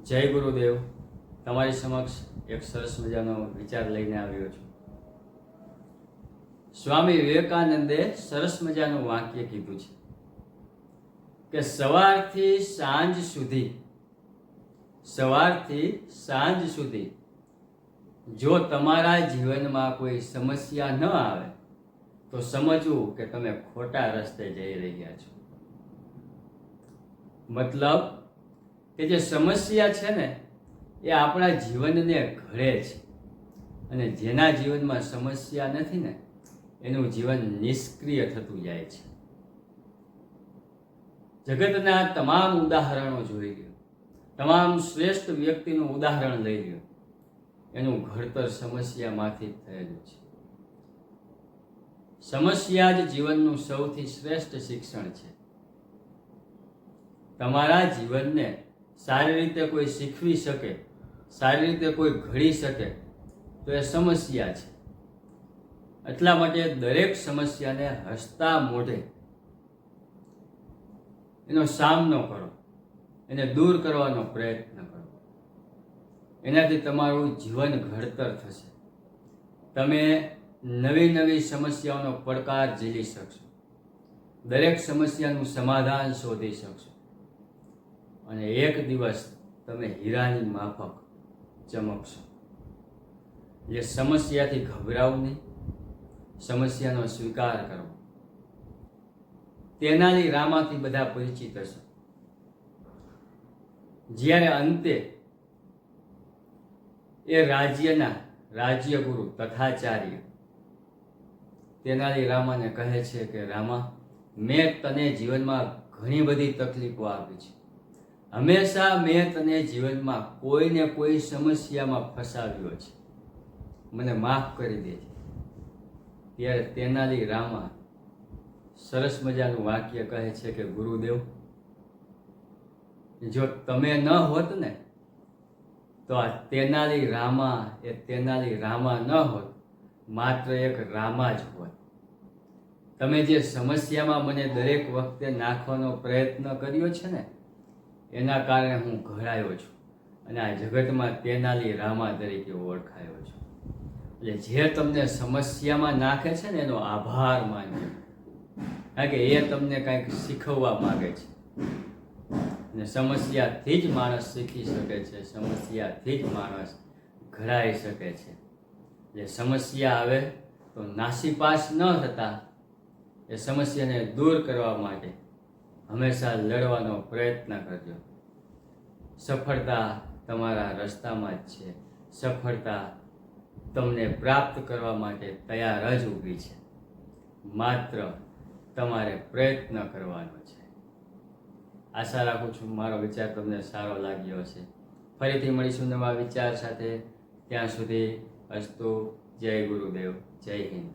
જય ગુરુદેવ. તમારી સમક્ષ એક સરસ મજાનો વિચાર લઈને આવ્યો છું. સ્વામી વિવેકાનંદે સરસ મજાનું વાક્ય કીધું છે કે સવારથી સાંજ સુધી જો તમારા જીવનમાં કોઈ સમસ્યા ન આવે તો સમજવું કે તમે ખોટા રસ્તે જઈ રહ્યા છો. મતલબ કે જે સમસ્યા છે ને એ આપણા જીવનને ઘડે છે, અને જેના જીવનમાં સમસ્યા નથી ને એનું જીવન નિષ્ક્રિય થતું જાય છે. જગતના તમામ ઉદાહરણો જોઈ લ્યો, તમામ શ્રેષ્ઠ વ્યક્તિનું ઉદાહરણ લઈ લ્યો, એનું ઘડતર સમસ્યામાંથી જ થયેલું છે. સમસ્યા જ જીવનનું સૌથી શ્રેષ્ઠ શિક્ષણ છે. તમારા જીવનને સારી રીતે કોઈ શીખવી શકે, સારી રીતે કોઈ ઘડી શકે તો એ સમસ્યા છે. એટલા માટે દરેક સમસ્યાને હસતા મોઢે એનો સામનો કરો, એને દૂર કરવાનો પ્રયત્ન કરો. એનાથી તમારું જીવન ઘડતર થશે. તમે નવી નવી સમસ્યાઓનો પડકાર ઝીલી શકશો, દરેક સમસ્યાનું સમાધાન શોધી શકશો, અને એક દિવસ તમે હીરાની માફક ચમકશો. જે સમસ્યાથી ગભરાવું નહીં, સમસ્યાનો સ્વીકાર કરો. તેનાલી રામાથી બધા પરિચિત હશે. જ્યારે અંતે એ રાજ્યગુરુ તથાચાર્ય તેનાલી રામાને કહે છે કે રામા, મેં તને જીવનમાં ઘણી બધી તકલીફો આપી છે, હંમેશા મેં તને જીવનમાં કોઈને કોઈ સમસ્યામાં ફસાવ્યો છે, મને માફ કરી દેજે. ત્યારે તેનાલી રામા સરસ મજાનું વાક્ય કહે છે કે ગુરુદેવ, જો તમે ન હોત ને તો આ તેનાલી રામા ન હોત, માત્ર એક રામા જ હોત. તમે જે સમસ્યામાં મને દરેક વખતે નાખવાનો પ્રયત્ન કર્યો છે ને એના કારણે હું ઘડાયો છું, અને આ જગતમાં તેનાલી રામા તરીકે ઓળખાયો છું. એટલે જે તમને સમસ્યામાં નાખે છે ને એનો આભાર માનજો, કારણ કે એ તમને કંઈક શીખવવા માગે છે. અને સમસ્યાથી જ માણસ શીખી શકે છે, સમસ્યાથી જ માણસ ઘડાઈ શકે છે. એટલે સમસ્યા આવે તો નાસીપાસ ન થતા એ સમસ્યાને દૂર કરવા માટે હંમેશા લડવાનો પ્રયત્ન કરજો. સફળતા તમારા રસ્તામાં જ છે, સફળતા તમને પ્રાપ્ત કરવા માટે તૈયાર જ ઊભી છે. માત્ર તમારે પ્રયત્ન કરવાનો છે. આશા રાખું છું મારો વિચાર તમને સારો લાગ્યો હશે. ફરીથી મળીશું નવા વિચાર સાથે. ત્યાં સુધી અસ્તુ. જય ગુરુદેવ, જય હિન્દ.